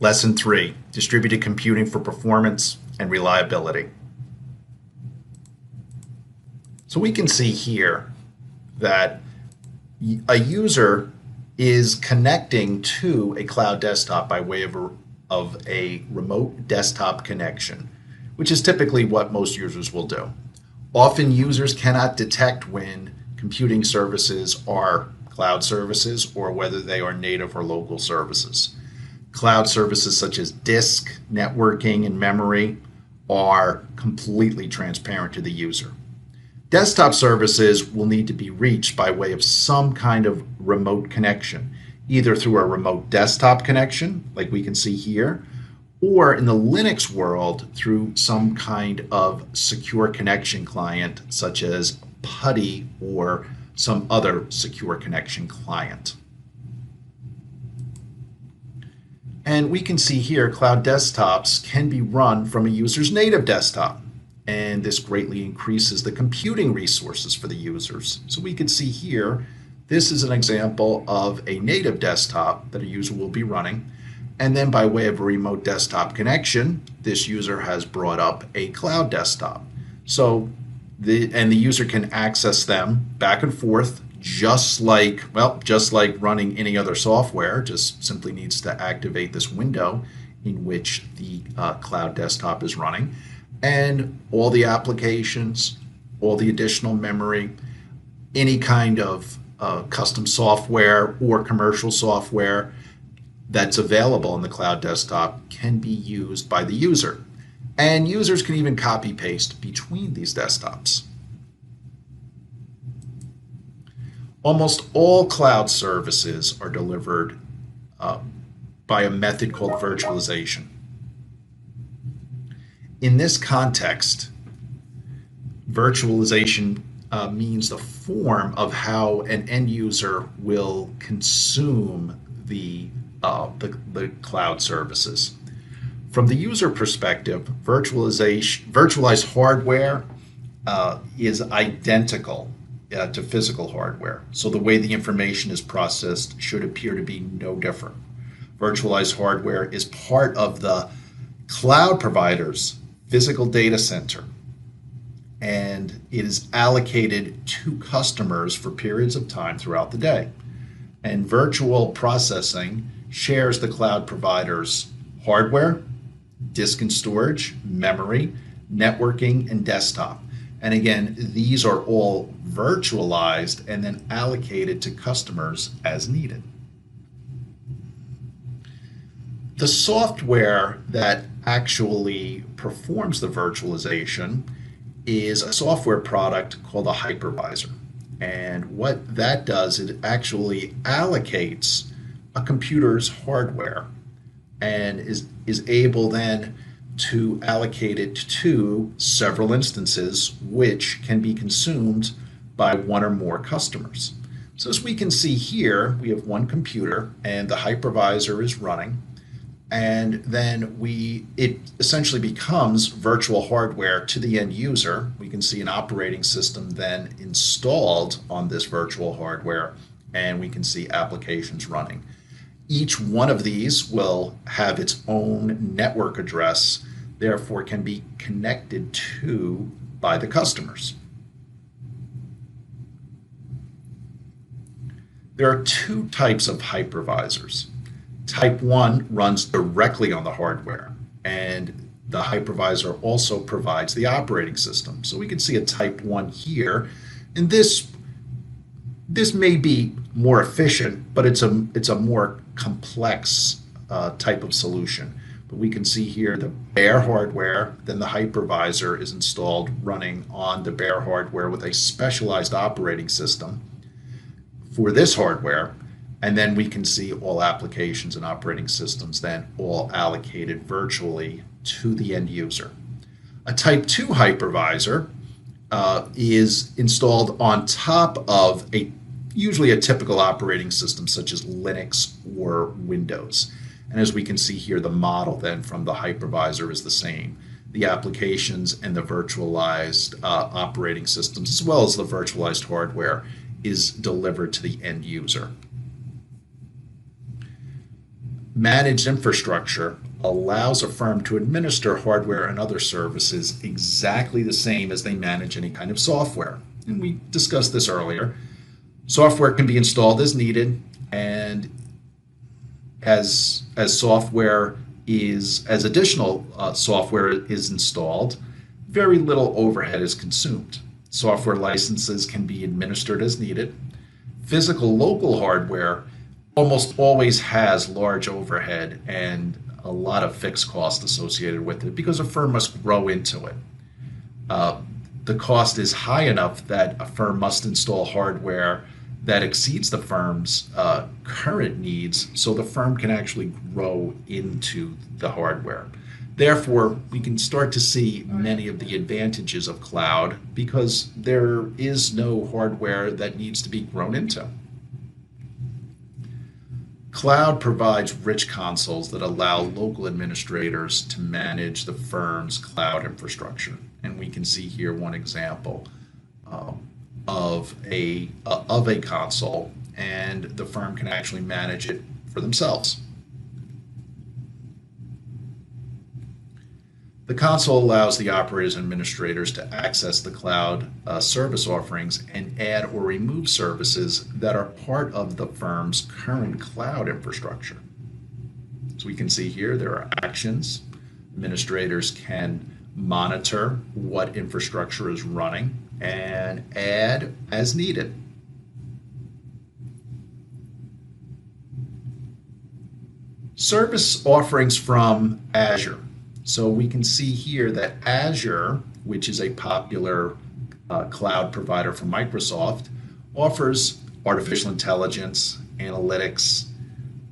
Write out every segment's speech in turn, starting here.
Lesson 3, Distributed Computing for Performance and Reliability. So we can see here that a user is connecting to a cloud desktop by way of a remote desktop connection, which is typically what most users will do. Often users cannot detect when computing services are cloud services or whether they are native or local services. Cloud services such as disk, networking, and memory are completely transparent to the user. Desktop services will need to be reached by way of some kind of remote connection, either through a remote desktop connection, like we can see here, or in the Linux world through some kind of secure connection client, such as PuTTY or some other secure connection client. And we can see here cloud desktops can be run from a user's native desktop. And this greatly increases the computing resources for the users. So we can see here, this is an example of a native desktop that a user will be running. And then by way of a remote desktop connection, this user has brought up a cloud desktop. So the user can access them back and forth just like running any other software, just simply needs to activate this window in which the cloud desktop is running. And all the applications, all the additional memory, any kind of custom software or commercial software that's available in the cloud desktop can be used by the user. And users can even copy paste between these desktops. Almost all cloud services are delivered by a method called virtualization. In this context, virtualization means the form of how an end user will consume the cloud services. From the user perspective, virtualized hardware is identical to physical hardware. So the way the information is processed should appear to be no different. Virtualized hardware is part of the cloud provider's physical data center, and it is allocated to customers for periods of time throughout the day. And virtual processing shares the cloud provider's hardware, disk and storage, memory, networking, and desktop. And again, these are all virtualized and then allocated to customers as needed. The software that actually performs the virtualization is a software product called a hypervisor. And what that does, it actually allocates a computer's hardware and is able then to allocate it to several instances which can be consumed by one or more customers. So as we can see here, we have one computer and the hypervisor is running, and then it essentially becomes virtual hardware to the end user. We can see an operating system then installed on this virtual hardware, and we can see applications running. Each one of these will have its own network address, therefore can be connected to by the customers. There are two types of hypervisors. Type 1 runs directly on the hardware, and the hypervisor also provides the operating system. So we can see a Type 1 here, and this may be more efficient, but it's a more complex type of solution. But we can see here the bare hardware, then the hypervisor is installed running on the bare hardware with a specialized operating system for this hardware. And then we can see all applications and operating systems then all allocated virtually to the end user. A Type 2 hypervisor is installed on top of usually a typical operating system such as Linux or Windows. And as we can see here, the model then from the hypervisor is the same. The applications and the virtualized operating systems, as well as the virtualized hardware, is delivered to the end user. Managed infrastructure allows a firm to administer hardware and other services exactly the same as they manage any kind of software. And we discussed this earlier. Software can be installed as needed, and as additional software is installed, very little overhead is consumed. Software licenses can be administered as needed. Physical local hardware almost always has large overhead and a lot of fixed cost associated with it because a firm must grow into it. The cost is high enough that a firm must install hardware that exceeds the firm's current needs so the firm can actually grow into the hardware. Therefore, we can start to see many of the advantages of cloud because there is no hardware that needs to be grown into. Cloud provides rich consoles that allow local administrators to manage the firm's cloud infrastructure. And we can see here one example of a console, and the firm can actually manage it for themselves. The console allows the operators and administrators to access the cloud service offerings and add or remove services that are part of the firm's current cloud infrastructure. So we can see here there are actions. Administrators can monitor what infrastructure is running and add as needed. Service offerings from Azure. So we can see here that Azure, which is a popular cloud provider for Microsoft, offers artificial intelligence, analytics,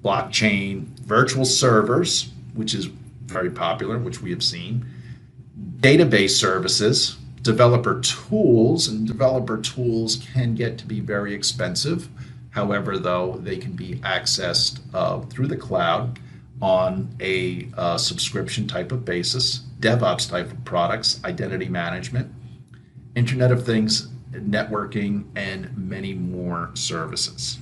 blockchain, virtual servers, which is very popular, which we have seen, database services, developer tools, and developer tools can get to be very expensive. However, though, they can be accessed through the cloud on a subscription type of basis, DevOps type of products, identity management, Internet of Things, networking, and many more services.